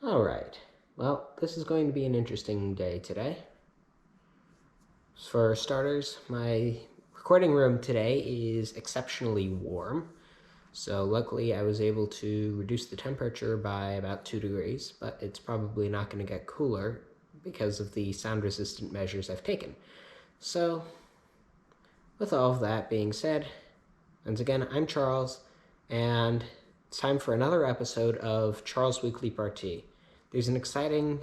All right. Well, this is going to be an interesting day today. For starters, my recording room today is exceptionally warm. So luckily I was able to reduce the temperature by about 2 degrees, but it's probably not going to get cooler because of the sound resistant measures I've taken. So with all of that being said, once again, I'm Charles, and it's time for another episode of Charles Weekly Party. There's an exciting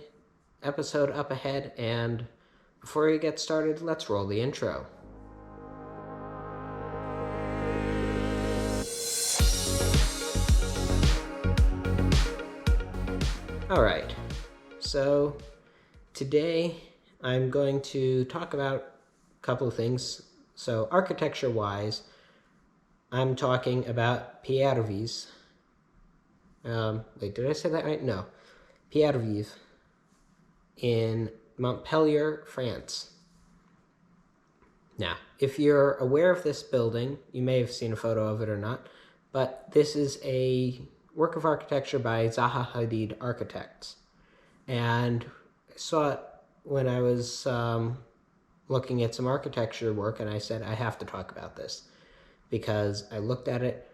episode up ahead, and before we get started, let's roll the intro. Alright, so today I'm going to talk about a couple of things. So architecture-wise, I'm talking about Pierresvives. Wait, did I say that right? No. Pierresvives in Montpellier, France. Now, if you're aware of this building, you may have seen a photo of it or not, but this is a work of architecture by Zaha Hadid Architects. And I saw it when I was looking at some architecture work, and I said, I have to talk about this. Because I looked at it,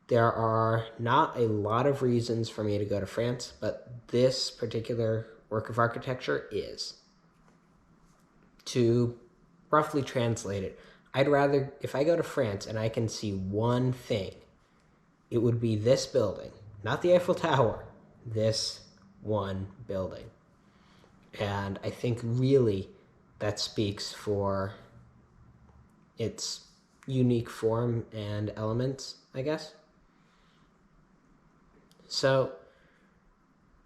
there are not a lot of reasons for me to go to France, but this particular work of architecture is. To roughly translate it, I'd rather, if I go to France and I can see one thing, it would be this building, not the Eiffel Tower, this one building. And I think really that speaks for its unique form and elements, I guess. So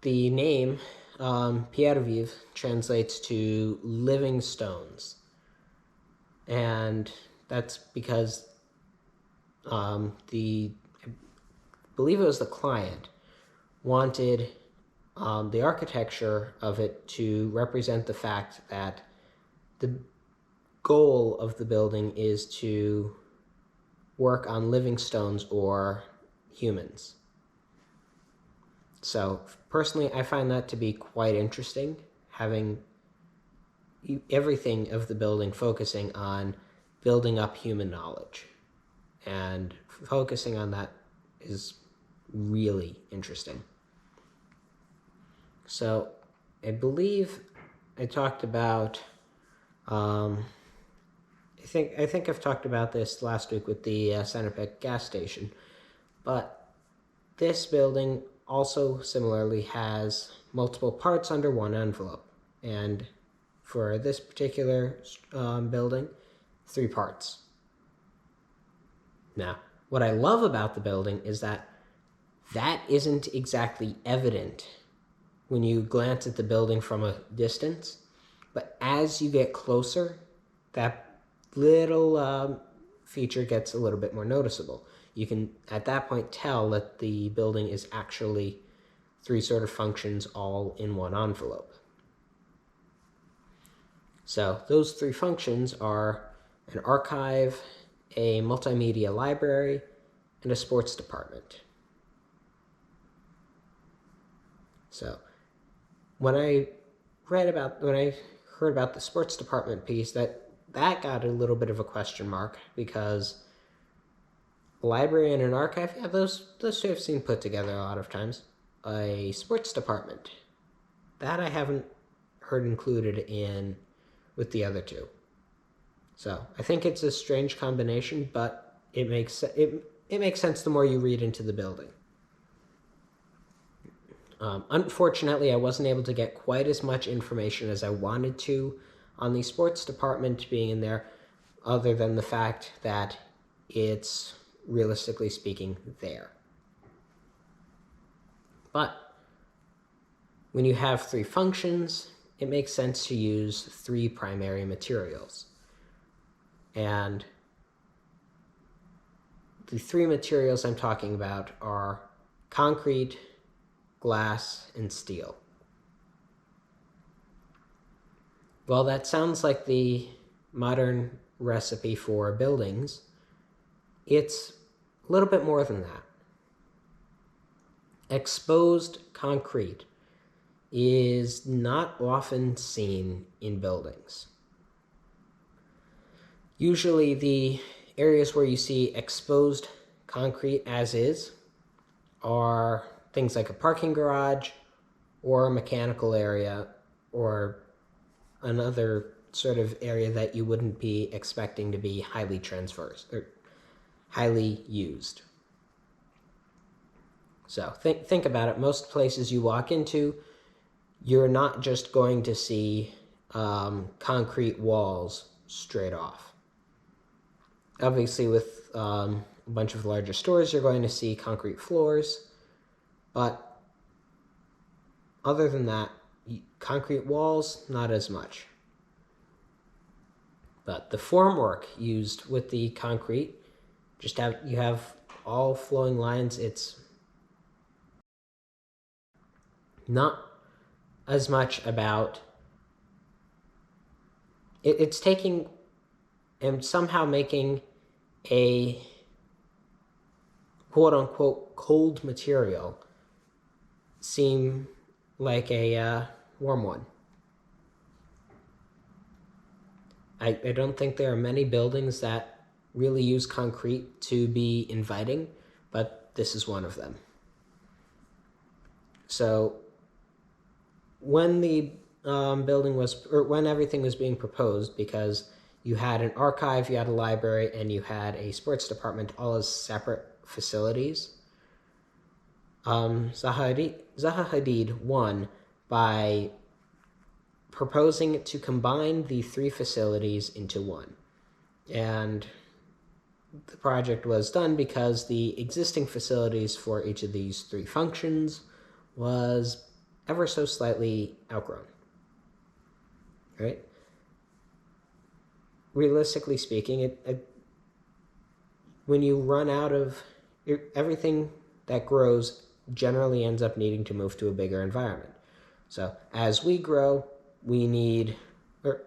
the name Pierresvives translates to living stones. And that's because I believe it was the client, wanted the architecture of it to represent the fact that the goal of the building is to work on living stones or humans. So personally, I find that to be quite interesting, having everything of the building focusing on building up human knowledge. And focusing on that is really interesting. So I believe I talked about, I think I've talked about this last week with the Centipec gas station, but this building also similarly has multiple parts under one envelope. And for this particular building, 3 parts. Now, what I love about the building is that isn't exactly evident when you glance at the building from a distance, but as you get closer, that little feature gets a little bit more noticeable. You can, at that point, tell that the building is actually 3 sort of functions all in one envelope. So those 3 functions are an archive, a multimedia library, and a sports department. So when I heard about the sports department piece, that got a little bit of a question mark, because a library and an archive, yeah, those 2 I've seen put together a lot of times. A sports department, that I haven't heard included in with the other 2. So I think it's a strange combination, but it makes sense the more you read into the building. Unfortunately, I wasn't able to get quite as much information as I wanted to on the sports department being in there, other than the fact that it's, realistically speaking, there. But when you have 3 functions, it makes sense to use 3 primary materials. And the 3 materials I'm talking about are concrete, glass, and steel. Well, that sounds like the modern recipe for buildings. It's a little bit more than that. Exposed concrete is not often seen in buildings. Usually the areas where you see exposed concrete as is are things like a parking garage or a mechanical area or another sort of area that you wouldn't be expecting to be highly transversed or highly used. So think about it. Most places you walk into, you're not just going to see concrete walls straight off. Obviously, with a bunch of larger stores, you're going to see concrete floors. But other than that, concrete walls, not as much. But the formwork used with the concrete, you have all flowing lines. It's not as much about it's taking and somehow making a quote-unquote cold material seem like a warm one. I don't think there are many buildings that really use concrete to be inviting, but this is one of them. So when the when everything was being proposed, because you had an archive, you had a library, and you had a sports department all as separate facilities, Zaha Hadid won by proposing to combine the three facilities into one. And the project was done because the existing facilities for each of these three functions was ever so slightly outgrown. Right? Realistically speaking, when you run out of everything that grows generally ends up needing to move to a bigger environment. So as we grow, we need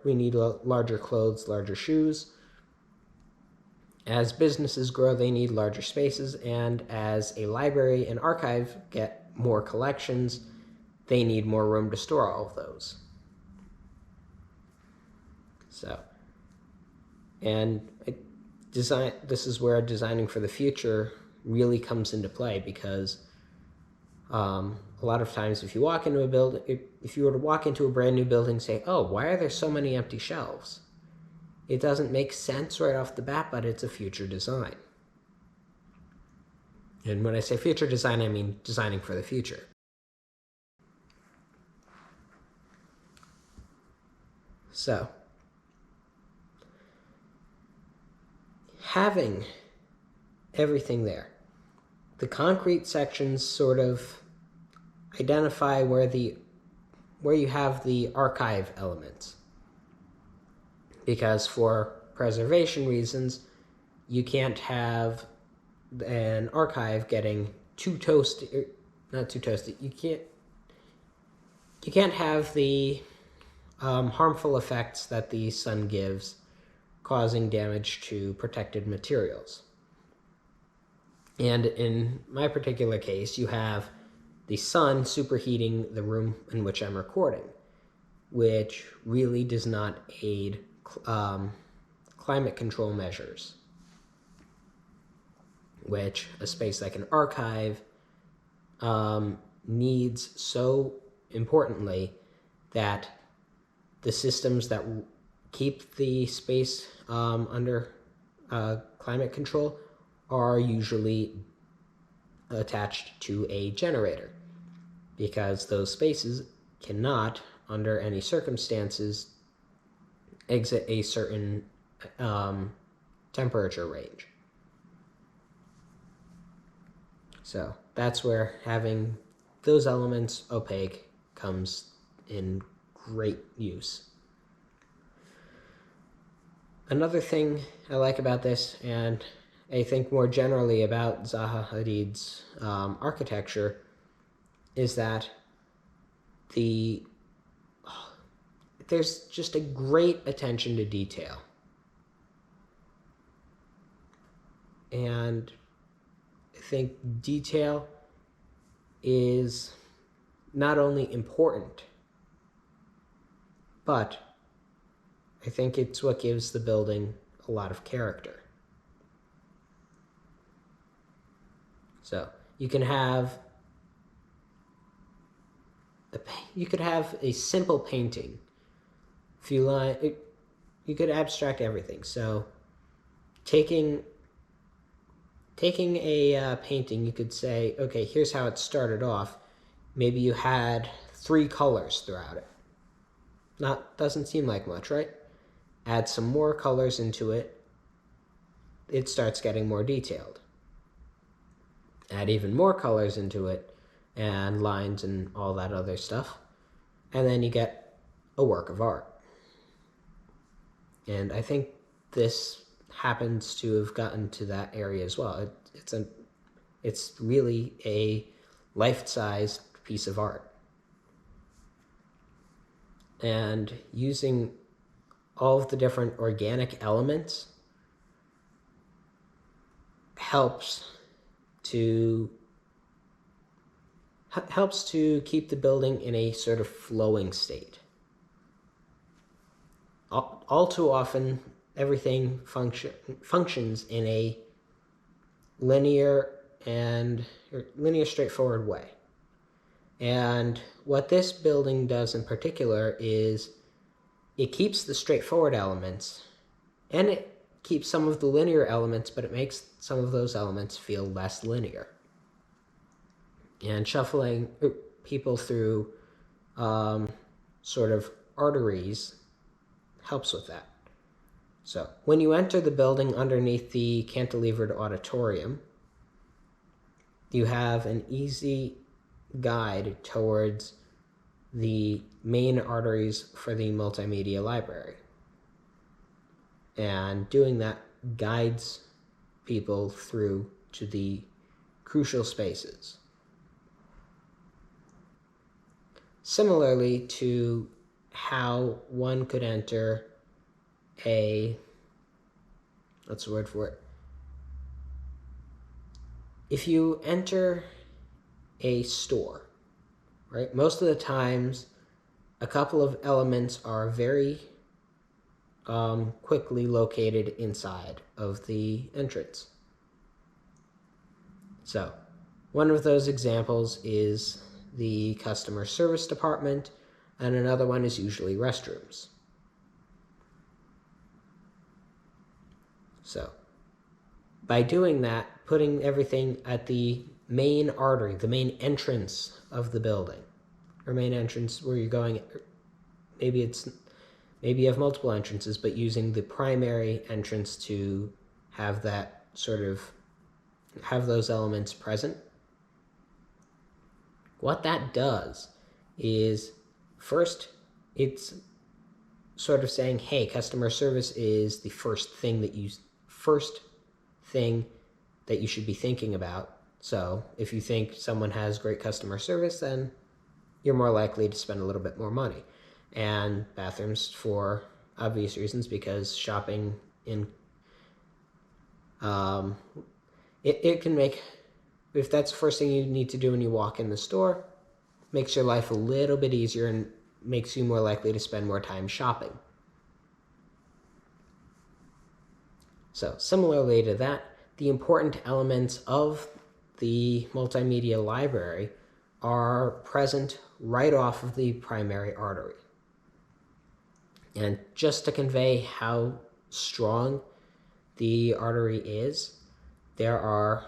larger clothes, larger shoes. As businesses grow, they need larger spaces, and as a library and archive get more collections, they need more room to store all of those. So, and this is where designing for the future really comes into play, because a lot of times if you walk into a building, if you were to walk into a brand new building and say, oh, why are there so many empty shelves? It doesn't make sense right off the bat, but it's a future design. And when I say future design, I mean designing for the future. So, having everything there, the concrete sections sort of identify where you have the archive elements. Because for preservation reasons, you can't have an archive getting too toasted, not too toasted. You can't have the harmful effects that the sun gives causing damage to protected materials. And in my particular case, you have the sun superheating the room in which I'm recording, which really does not aid climate control measures, which a space like an archive needs so importantly, that the systems that keep the space under climate control are usually attached to a generator, because those spaces cannot, under any circumstances, exit a certain temperature range. So that's where having those elements opaque comes in great use. Another thing I like about this, and I think more generally about Zaha Hadid's architecture, is that there's just a great attention to detail. And I think detail is not only important, but I think it's what gives the building a lot of character. So you can have a simple painting. If you like, you could abstract everything. So taking a painting, you could say, okay, here's how it started off. Maybe you had 3 colors throughout it. Doesn't seem like much, right? Add some more colors into it. It starts getting more detailed. Add even more colors into it, and lines and all that other stuff. And then you get a work of art. And I think this happens to have gotten to that area as well. It's really a life-sized piece of art. And using all of the different organic elements helps to keep the building in a sort of flowing state. All too often, everything functions in a linear, straightforward way. And what this building does in particular is it keeps the straightforward elements, and it keeps some of the linear elements, but it makes some of those elements feel less linear. And shuffling people through sort of arteries helps with that. So when you enter the building underneath the cantilevered auditorium, you have an easy guide towards the main arteries for the multimedia library. And doing that guides people through to the crucial spaces. Similarly to how one could enter what's the word for it? If you enter a store, right? Most of the times, a couple of elements are very quickly located inside of the entrance. So, one of those examples is the customer service department, and another one is usually restrooms. So, by doing that, putting everything at the main artery, the main entrance of the building, or main entrance where you're going, maybe you have multiple entrances, but using the primary entrance to have that have those elements present. What that does is, first, it's sort of saying, hey, customer service is the first thing that you should be thinking about. So if you think someone has great customer service, then you're more likely to spend a little bit more money. And bathrooms, for obvious reasons, because shopping in it can make, if that's the first thing you need to do when you walk in the store, makes your life a little bit easier and makes you more likely to spend more time shopping. So similarly to that, the important elements of the multimedia library are present right off of the primary artery. And just to convey how strong the artery is, there are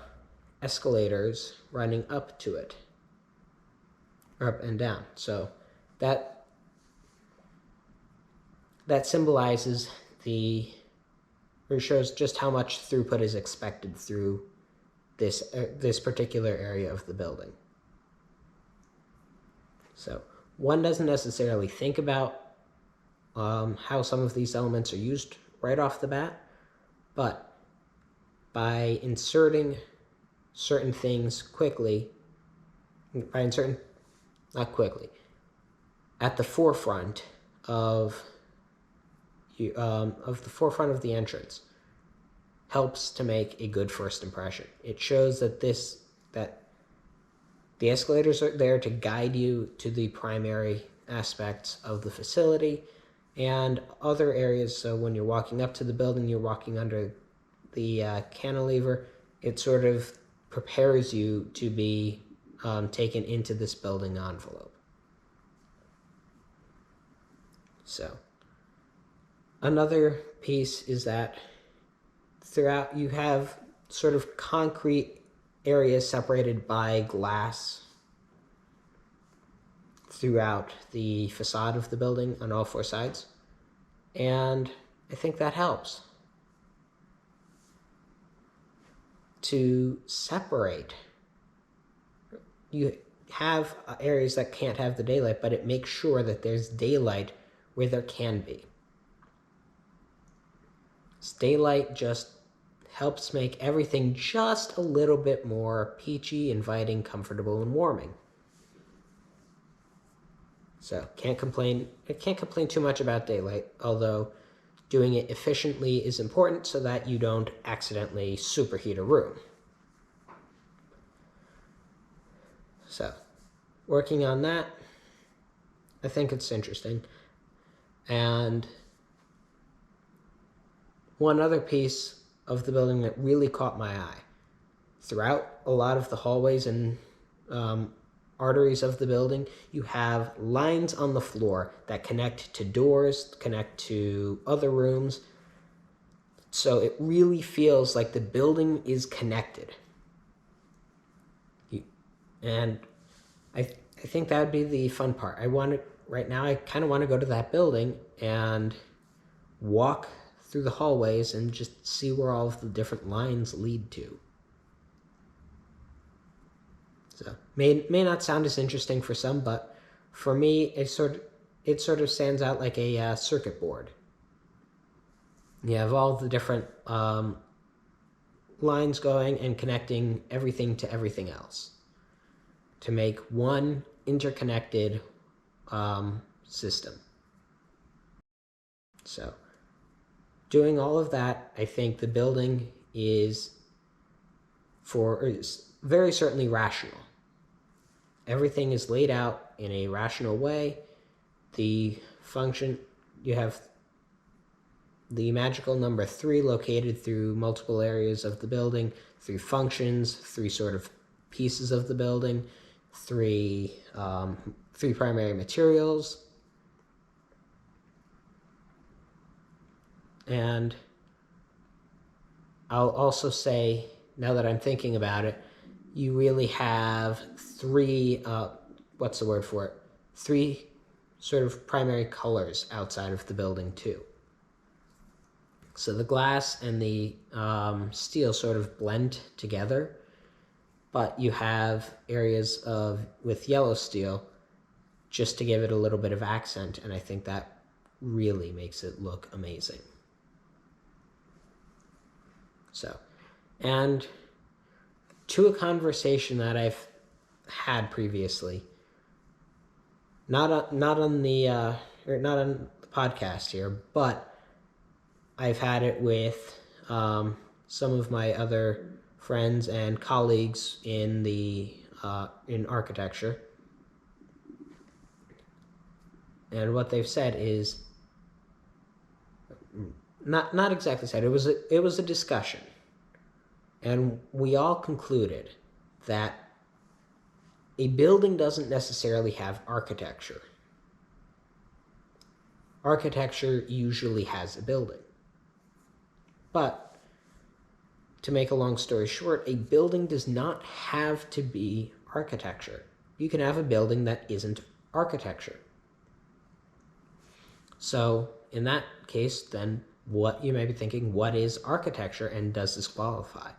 escalators running up to it, or up and down. So that symbolizes or shows just how much throughput is expected through this particular area of the building. So one doesn't necessarily think about how some of these elements are used right off the bat, but by inserting certain things at the forefront of the entrance, helps to make a good first impression. It shows that The escalators are there to guide you to the primary aspects of the facility and other areas. So when you're walking up to the building, you're walking under the cantilever. It sort of prepares you to be taken into this building envelope. So another piece is that throughout you have sort of concrete areas separated by glass throughout the facade of the building on all four sides. And I think that helps to separate. You have areas that can't have the daylight, but it makes sure that there's daylight where there can be. This daylight just helps make everything just a little bit more peachy, inviting, comfortable, and warming. So can't complain. I can't complain too much about daylight, although doing it efficiently is important so that you don't accidentally superheat a room. So working on that, I think it's interesting. And one other piece of the building that really caught my eye, throughout a lot of the hallways and arteries of the building, you have lines on the floor that connect to doors, connect to other rooms. So it really feels like the building is connected. And I think that would be the fun part. Right now, I kind of want to go to that building and walk through the hallways and just see where all of the different lines lead to. So may not sound as interesting for some, but for me, it sort of stands out like a circuit board. You have all the different lines going and connecting everything to everything else to make one interconnected system. So doing all of that, I think the building is very certainly rational. Everything is laid out in a rational way. The function, you have the magical number 3 located through multiple areas of the building, 3 functions, 3 sort of pieces of the building, 3 primary materials. And I'll also say, now that I'm thinking about it, you really have 3, what's the word for it? 3 sort of primary colors outside of the building too. So the glass and the steel sort of blend together, but you have areas with yellow steel just to give it a little bit of accent, and I think that really makes it look amazing. So, and to a conversation that I've had previously, not on the podcast here, but I've had it with some of my other friends and colleagues in architecture, and what they've said is not exactly said. It was a discussion, and we all concluded that a building doesn't necessarily have architecture. Architecture usually has a building. But to make a long story short, a building does not have to be architecture. You can have a building that isn't architecture. So in that case, then what you may be thinking, what is architecture and does this qualify?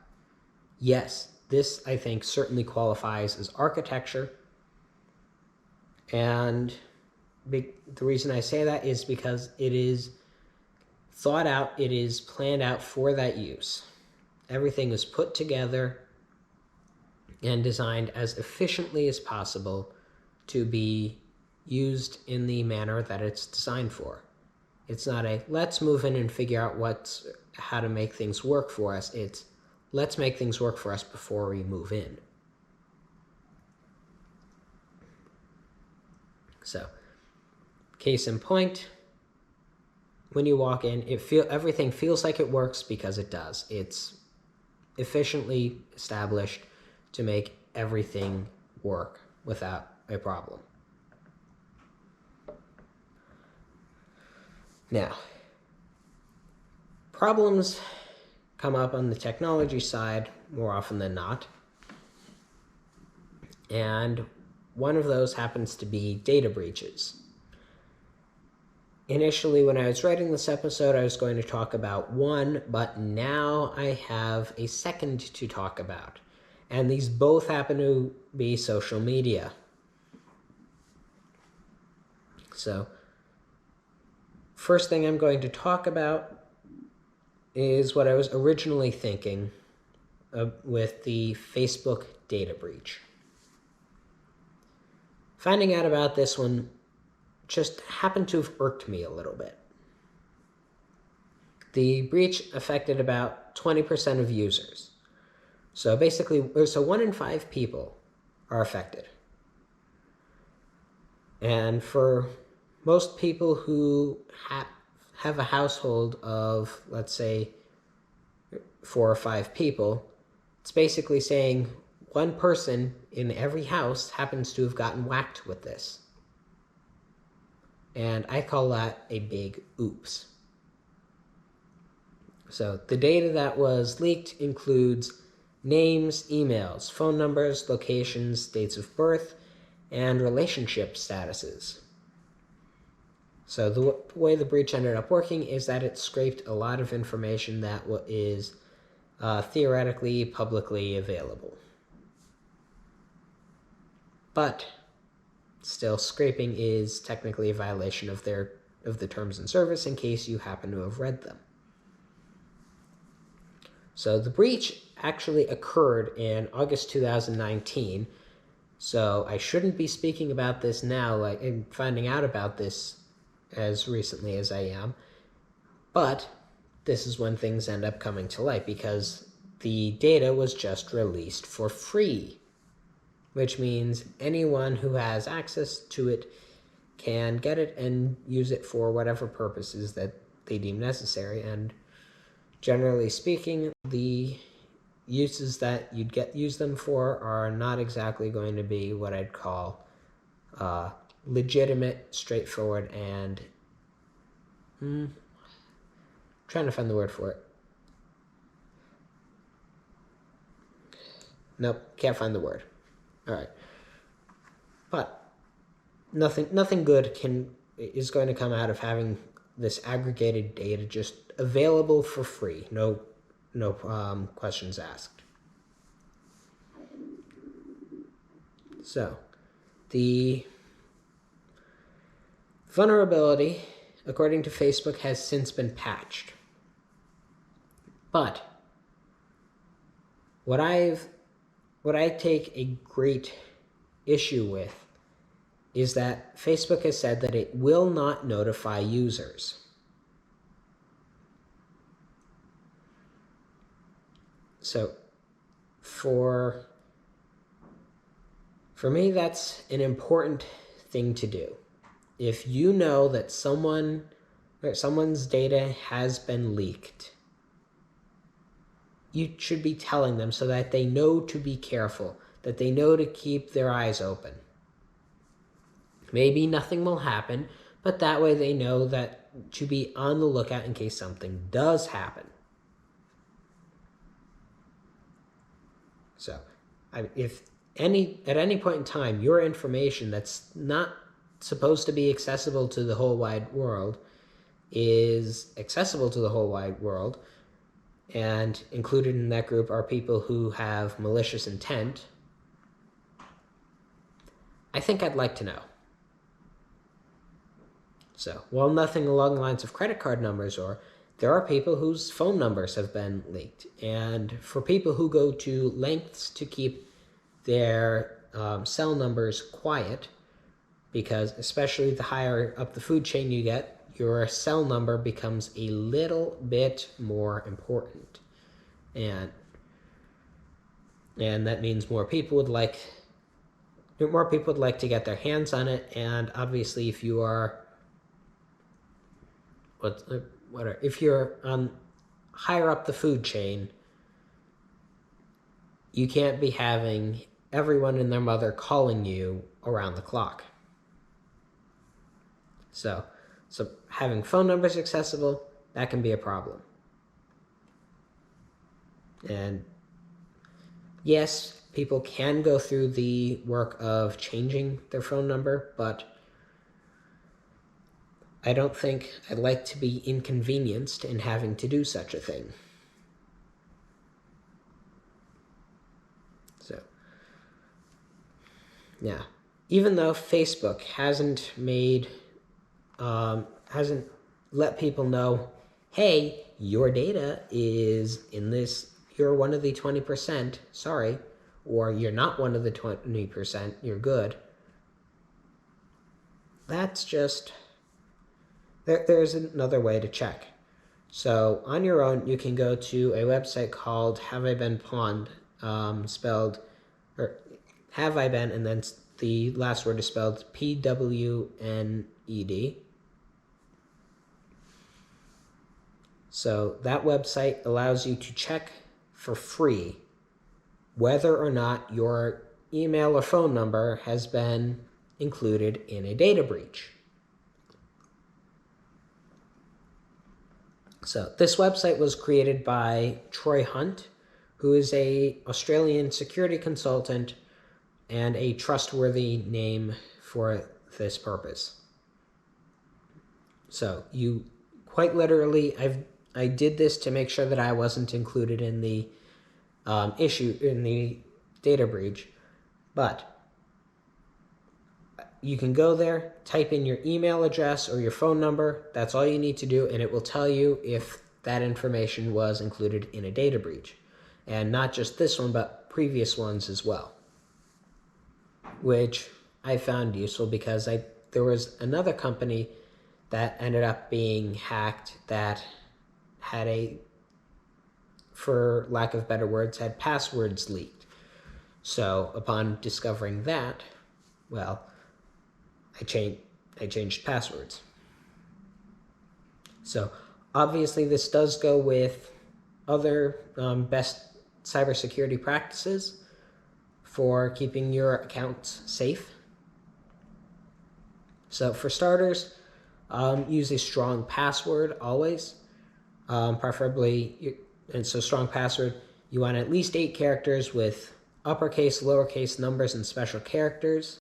Yes, this I think certainly qualifies as architecture. And the reason I say that is because it is thought out, it is planned out for that use. Everything is put together and designed as efficiently as possible to be used in the manner that it's designed for. It's not a let's move in and figure out how to make things work for us. It's let's make things work for us before we move in. So, case in point, when you walk in, everything feels like it works because it does. It's efficiently established to make everything work without a problem. Now, problems come up on the technology side more often than not. And one of those happens to be data breaches. Initially, when I was writing this episode, I was going to talk about one, but now I have a second to talk about. And these both happen to be social media. So, first thing I'm going to talk about is what I was originally thinking with the Facebook data breach. Finding out about this one just happened to have irked me a little bit. The breach affected about 20% of users. So basically, 1 in 5 people are affected. And for most people who have a household of, let's say, 4 or 5 people, it's basically saying one person in every house happens to have gotten whacked with this. And I call that a big oops. So the data that was leaked includes names, emails, phone numbers, locations, dates of birth, and relationship statuses. So the way the breach ended up working is that it scraped a lot of information that is theoretically publicly available. But still, scraping is technically a violation of the terms and service in case you happen to have read them. So the breach actually occurred in August 2019. So I shouldn't be speaking about this now, and finding out about this as recently as I am. But this is when things end up coming to light because the data was just released for free, which means anyone who has access to it can get it and use it for whatever purposes that they deem necessary. And generally speaking, the uses that you'd use them for are not exactly going to be what I'd call legitimate, straightforward, and trying to find the word for it. Nope, can't find the word. All right, but nothing good is going to come out of having this aggregated data just available for free. No questions asked. So, the vulnerability, according to Facebook, has since been patched. But what I take a great issue with is that Facebook has said that it will not notify users. So for me, that's an important thing to do. If you know that someone's data has been leaked, you should be telling them so that they know to be careful, that they know to keep their eyes open. Maybe nothing will happen, but that way they know that to be on the lookout in case something does happen. So, if at any point in time, your information that's not supposed to be accessible to the whole wide world is accessible to the whole wide world, and included in that group are people who have malicious intent, I think I'd like to know. So, while nothing along the lines of credit card numbers, there are people whose phone numbers have been leaked. And for people who go to lengths to keep their cell numbers quiet, because especially the higher up the food chain you get, your cell number becomes a little bit more important. And that means more people would like more people would like to get their hands on it. And obviously, if you are if you're higher up the food chain, you can't be having everyone and their mother calling you around the clock. So having phone numbers accessible, that can be a problem. And yes, people can go through the work of changing their phone number, but I don't think I'd like to be inconvenienced in having to do such a thing. So, yeah. Even though Facebook hasn't let people know, hey, your data is in this, you're one of the 20%, sorry, or you're not one of the 20%, you're good. That's just, there's another way to check. So on your own, you can go to a website called Have I Been Pawned, spelled, or Have I Been, and then the last word is spelled PWNED. So that website allows you to check for free whether or not your email or phone number has been included in a data breach. So this website was created by Troy Hunt, who is an Australian security consultant and a trustworthy name for this purpose. So you quite literally, I did this to make sure that I wasn't included in the in the data breach, but you can go there, type in your email address or your phone number. That's all you need to do, and it will tell you if that information was included in a data breach. And not just this one, but previous ones as well, which I found useful because there was another company that ended up being hacked that had for lack of better words, had passwords leaked. So upon discovering that, well, I changed passwords. So obviously this does go with other best cybersecurity practices for keeping your accounts safe. So for starters, use a strong password always, preferably, and so strong password, you want at least 8 characters with uppercase, lowercase numbers, and special characters.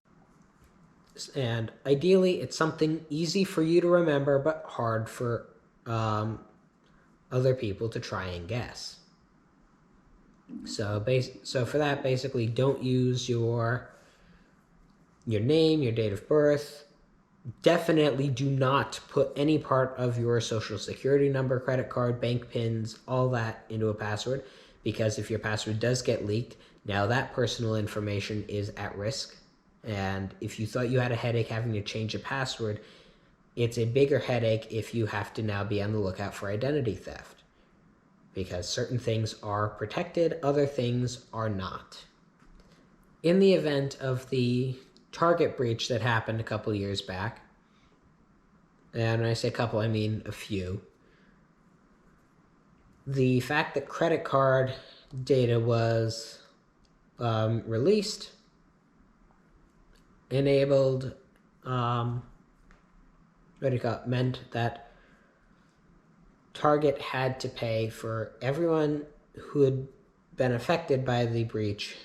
And ideally, it's something easy for you to remember, but hard for other people to try and guess. So for that, basically, don't use your name, your date of birth. Definitely do not put any part of your social security number, credit card, bank pins, all that into a password, because if your password does get leaked, now that personal information is at risk. And if you thought you had a headache having to change a password, it's a bigger headache if you have to now be on the lookout for identity theft, because certain things are protected, other things are not. In the event of the Target breach that happened a couple years back, and when I say couple, I mean a few, the fact that credit card data was released enabled, meant that Target had to pay for everyone who had been affected by the breach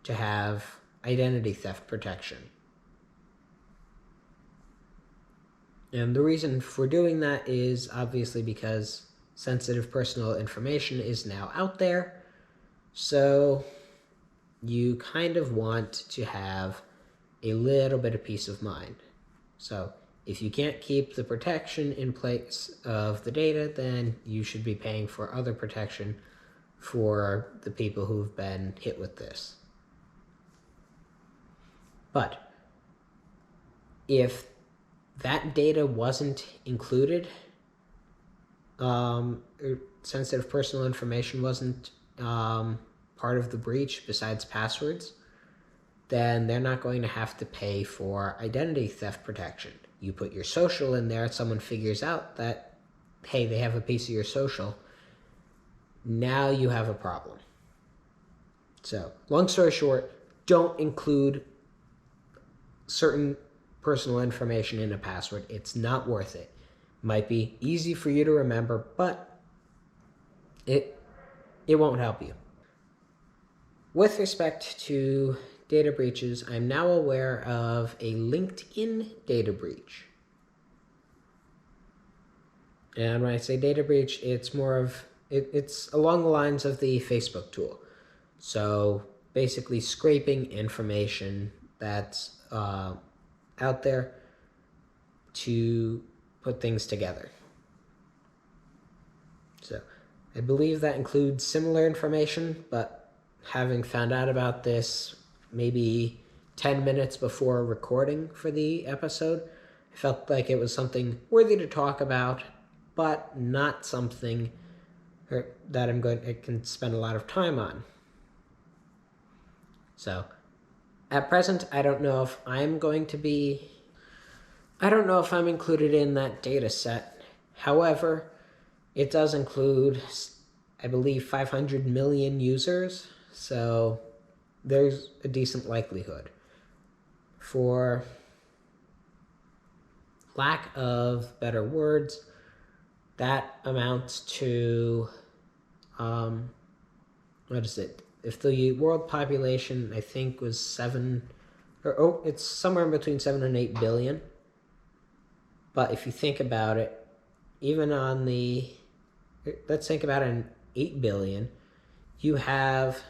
to have identity theft protection. And the reason for doing that is obviously because sensitive personal information is now out there. So you kind of want to have a little bit of peace of mind. So if you can't keep the protection in place of the data, then you should be paying for other protection for the people who've been hit with this. But if that data wasn't included, sensitive personal information wasn't part of the breach besides passwords, then they're not going to have to pay for identity theft protection. You put your social in there, someone figures out that, hey, they have a piece of your social. Now you have a problem. So, long story short, don't include certain personal information in a password. It's not worth it. Might be easy for you to remember, but it won't help you. With respect to data breaches, I'm now aware of a LinkedIn data breach. And when I say data breach, it's more of, it's along the lines of the Facebook tool. So basically scraping information that's out there to put things together. So I believe that includes similar information, but having found out about this maybe 10 minutes before recording for the episode, I felt like it was something worthy to talk about, but not something that I can spend a lot of time on. So at present, I don't know if I'm included in that data set. However, it does include, I believe, 500 million users, so there's a decent likelihood. For lack of better words, that amounts to, what is it? If the world population, I think, was it's somewhere between 7 and 8 billion. But if you think about it, even on let's think about an 8 billion, you have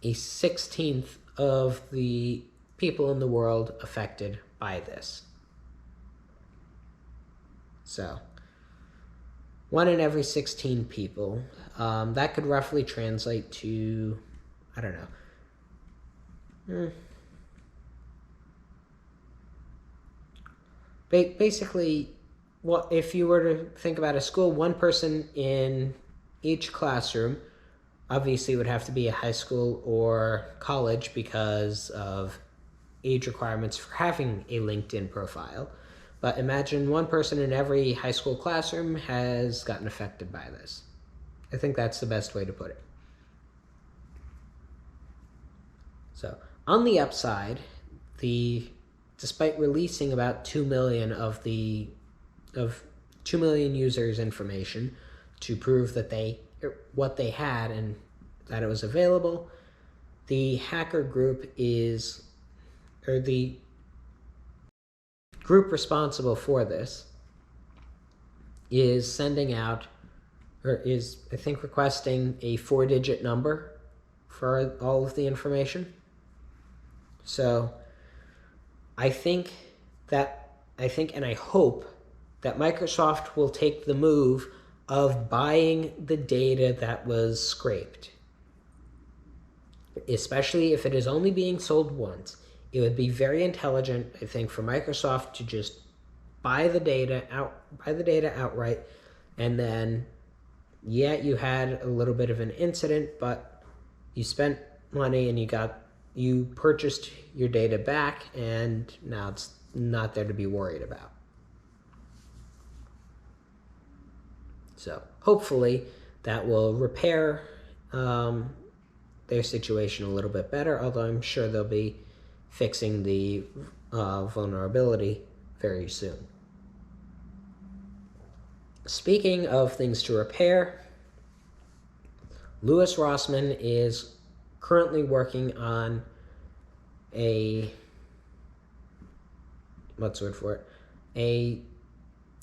a 16th of the people in the world affected by this. So 1 in every 16 people. That could roughly translate to, I don't know. Basically, if you were to think about a school, one person in each classroom, obviously would have to be a high school or college because of age requirements for having a LinkedIn profile. But imagine one person in every high school classroom has gotten affected by this. I think that's the best way to put it. So on the upside, despite releasing about 2 million of 2 million users' information to prove that what they had and that it was available, the hacker group the group responsible for this is sending out, or is, I think, requesting a 4-digit number for all of the information. So I think and I hope that Microsoft will take the move of buying the data that was scraped. Especially if it is only being sold once. It would be very intelligent, I think, for Microsoft to just buy the data outright, and then, yeah, you had a little bit of an incident, but you spent money and you purchased your data back, and now it's not there to be worried about. So hopefully that will repair their situation a little bit better, although I'm sure they'll be fixing the vulnerability very soon. Speaking of things to repair, Louis Rossmann is currently working on a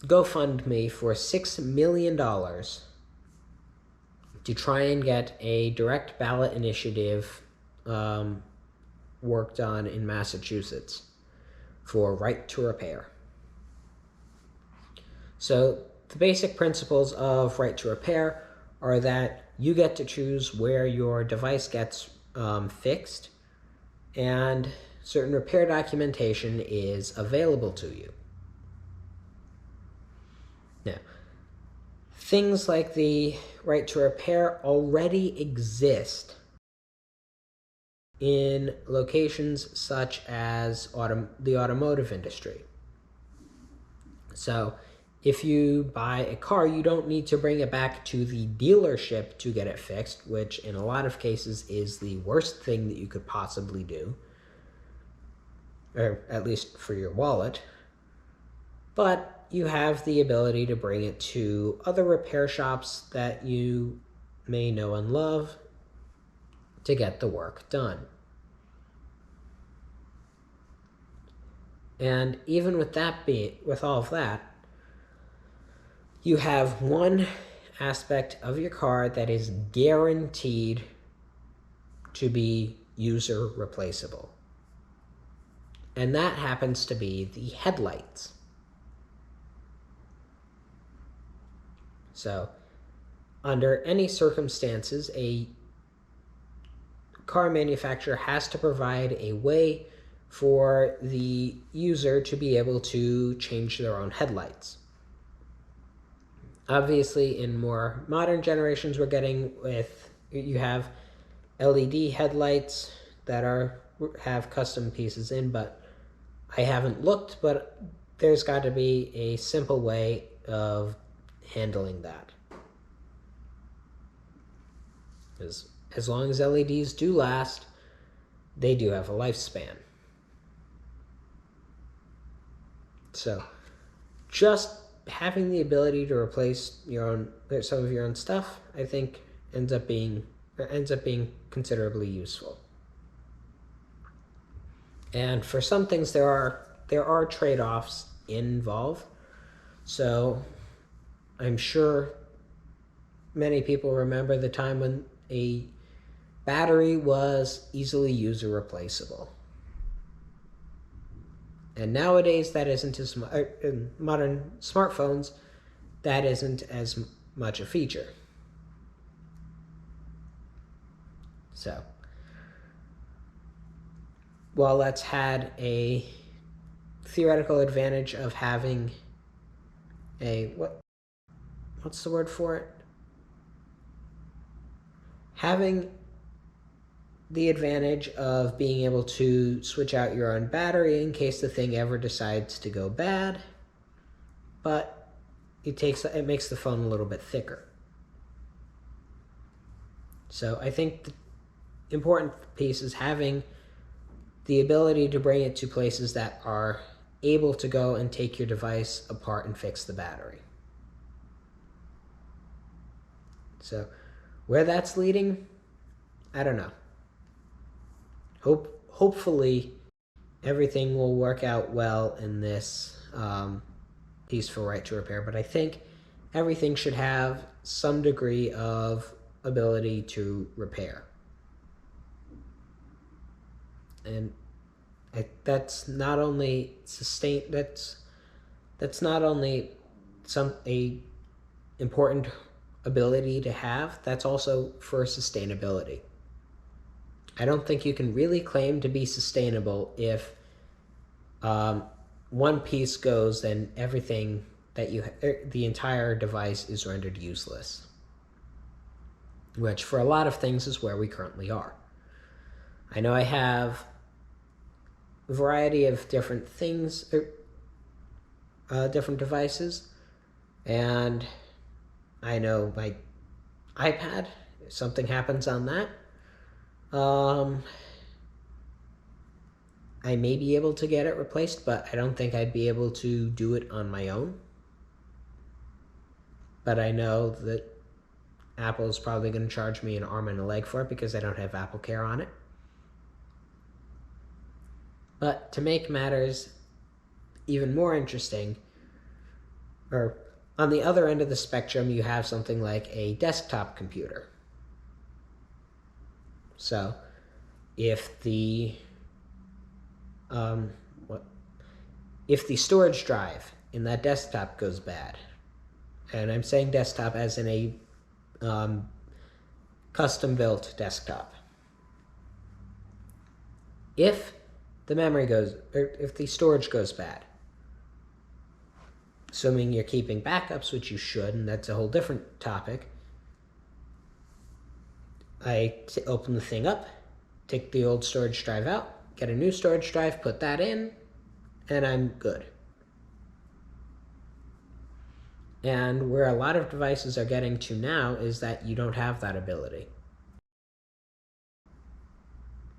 GoFundMe for $6 million to try and get a direct ballot initiative worked on in Massachusetts for right to repair. So the basic principles of right to repair are that you get to choose where your device gets fixed, and certain repair documentation is available to you. Now, things like the right to repair already exist in locations such as the automotive industry. So if you buy a car, you don't need to bring it back to the dealership to get it fixed, which in a lot of cases is the worst thing that you could possibly do, or at least for your wallet. But you have the ability to bring it to other repair shops that you may know and love to get the work done. And even with all of that, you have one aspect of your car that is guaranteed to be user replaceable. And that happens to be the headlights. So, under any circumstances, a car manufacturer has to provide a way for the user to be able to change their own headlights. Obviously, in more modern generations, you have LED headlights that have custom pieces in, but I haven't looked, but there's got to be a simple way of handling that. Because as long as LEDs do last, they do have a lifespan. So just having the ability to replace some of your own stuff, I think ends up being considerably useful. And for some things, there are trade-offs involved. So I'm sure many people remember the time when a battery was easily user replaceable. And nowadays, that isn't as much. In modern smartphones, that isn't as much a feature. So, while that's had a theoretical advantage of having what's the word for it? Having the advantage of being able to switch out your own battery in case the thing ever decides to go bad, but it makes the phone a little bit thicker. So I think the important piece is having the ability to bring it to places that are able to go and take your device apart and fix the battery. So where that's leading, I don't know. Hopefully everything will work out well in this peaceful right to repair, but I think everything should have some degree of ability to repair. And that's not only that's not only a important ability to have, that's also for sustainability. I don't think you can really claim to be sustainable if one piece goes, then everything the entire device is rendered useless. Which for a lot of things is where we currently are. I know I have a variety of different things, different devices, and I know my iPad, if something happens on that, I may be able to get it replaced, but I don't think I'd be able to do it on my own. But I know that Apple's probably going to charge me an arm and a leg for it because I don't have Apple Care on it. But to make matters even more interesting, or on the other end of the spectrum, you have something like a desktop computer. So if the storage drive in that desktop goes bad, and I'm saying desktop as in a custom-built desktop, if the storage goes bad, assuming you're keeping backups, which you should, and that's a whole different topic, I open the thing up, take the old storage drive out, get a new storage drive, put that in, and I'm good. And where a lot of devices are getting to now is that you don't have that ability.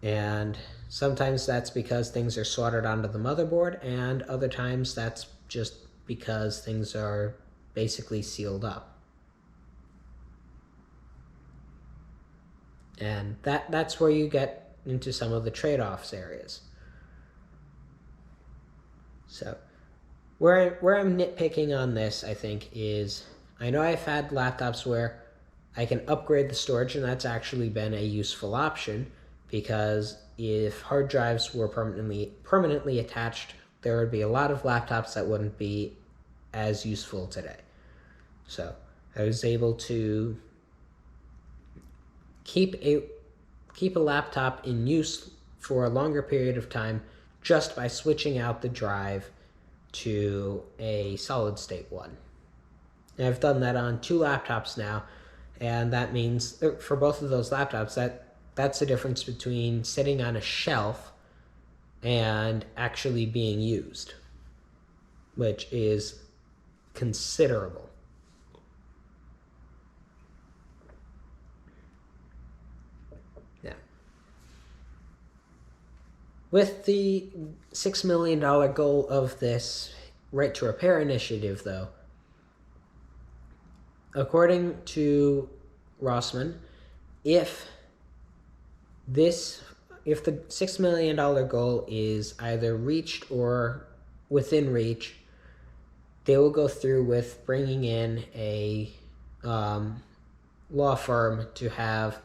And sometimes that's because things are soldered onto the motherboard, and other times that's just because things are basically sealed up. And that's where you get into some of the trade-offs areas. So where I'm nitpicking on this, I think, is I know I've had laptops where I can upgrade the storage, and that's actually been a useful option, because if hard drives were permanently attached, there would be a lot of laptops that wouldn't be as useful today. So I was able to keep a laptop in use for a longer period of time just by switching out the drive to a solid state one. And I've done that on 2 laptops now, and that means for both of those laptops that's the difference between sitting on a shelf and actually being used, which is considerable. Yeah. With the $6 million goal of this right to repair initiative, though, according to Rossman, if the $6 million goal is either reached or within reach, they will go through with bringing in a law firm to have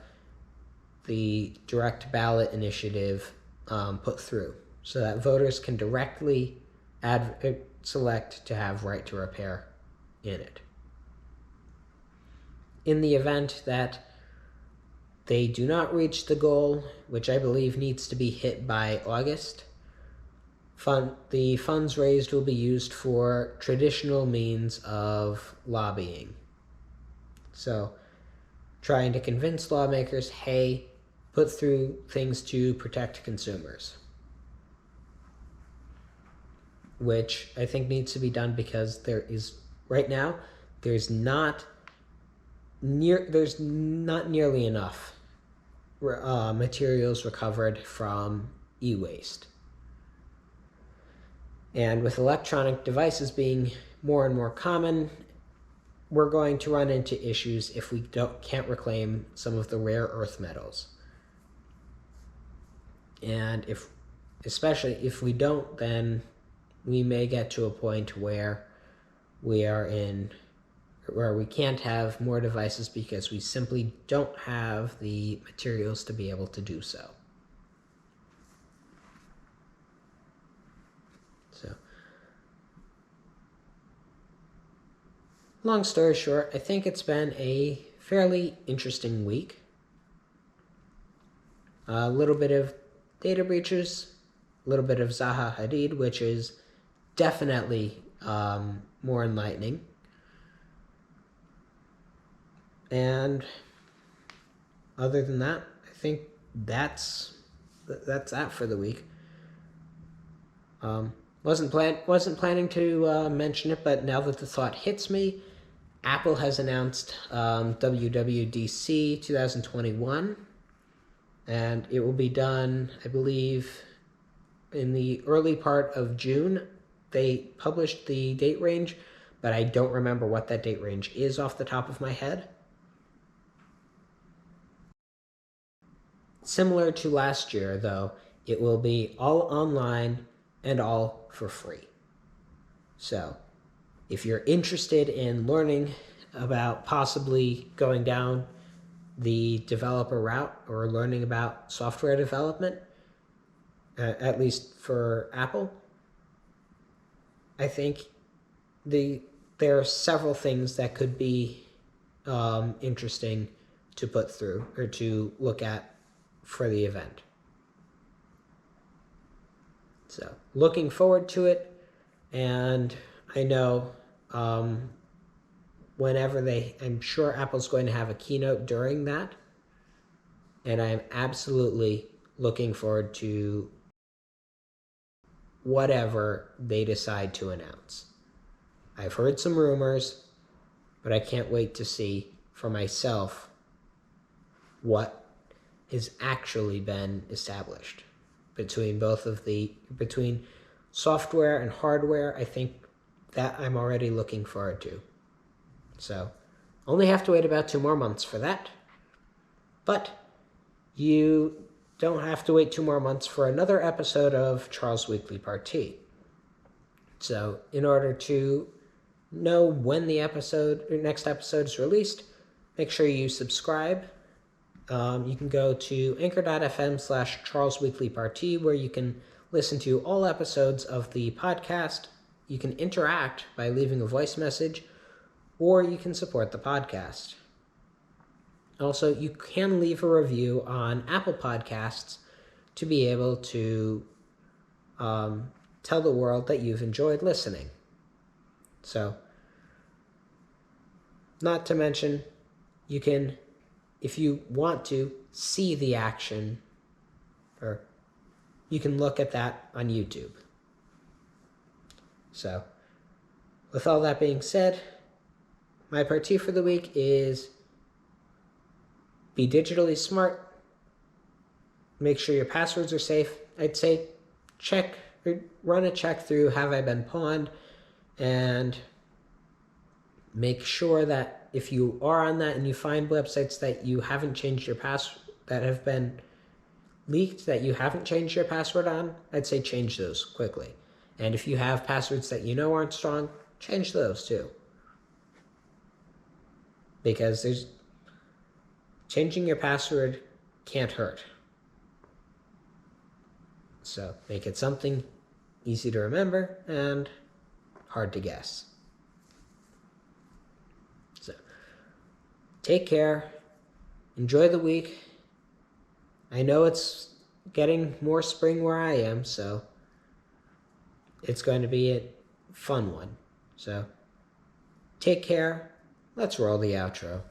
the direct ballot initiative put through, so that voters can directly select to have right to repair in it. In the event that they do not reach the goal, which I believe needs to be hit by August, the funds raised will be used for traditional means of lobbying. So trying to convince lawmakers, hey, put through things to protect consumers, which I think needs to be done because right now there's not nearly enough materials recovered from e-waste. And with electronic devices being more and more common, we're going to run into issues if we can't reclaim some of the rare earth metals. And especially if we don't, then we may get to a point where we can't have more devices because we simply don't have the materials to be able to do so. So, long story short, I think it's been a fairly interesting week. A little bit of data breaches, a little bit of Zaha Hadid, which is definitely more enlightening. And other than that, I think that's that for the week. Wasn't planning to mention it, but now that the thought hits me, Apple has announced WWDC 2021, and it will be done, I believe, in the early part of June. They published the date range, but I don't remember what that date range is off the top of my head. Similar to last year, though, it will be all online and all for free. So if you're interested in learning about possibly going down the developer route or learning about software development, at least for Apple, I think there are several things that could be interesting to put through or to look at for the event. So looking forward to it, and I know I'm sure Apple's going to have a keynote during that, and I'm absolutely looking forward to whatever they decide to announce. I've heard some rumors, but I can't wait to see for myself what has actually been established between between software and hardware. I think that I'm already looking forward to. So only have to wait about 2 more months for that. But you don't have to wait 2 more months for another episode of Charles Weekly Part T. So in order to know when the next episode is released, make sure you subscribe. You can go to anchor.fm/CharlesWeeklyParty, where you can listen to all episodes of the podcast. You can interact by leaving a voice message, or you can support the podcast. Also, you can leave a review on Apple Podcasts to be able to tell the world that you've enjoyed listening. So, not to mention, you can, if you want to, see the action, or you can look at that on YouTube. So, with all that being said, my party for the week is be digitally smart. Make sure your passwords are safe. I'd say run a check through Have I Been Pawned, and make sure that if you are on that and you find websites that you haven't changed your that have been leaked, that you haven't changed your password on, I'd say change those quickly. And if you have passwords that you know aren't strong, change those too. Because changing your password can't hurt. So make it something easy to remember and hard to guess. So take care. Enjoy the week. I know it's getting more spring where I am, so it's going to be a fun one. So take care. Let's roll the outro.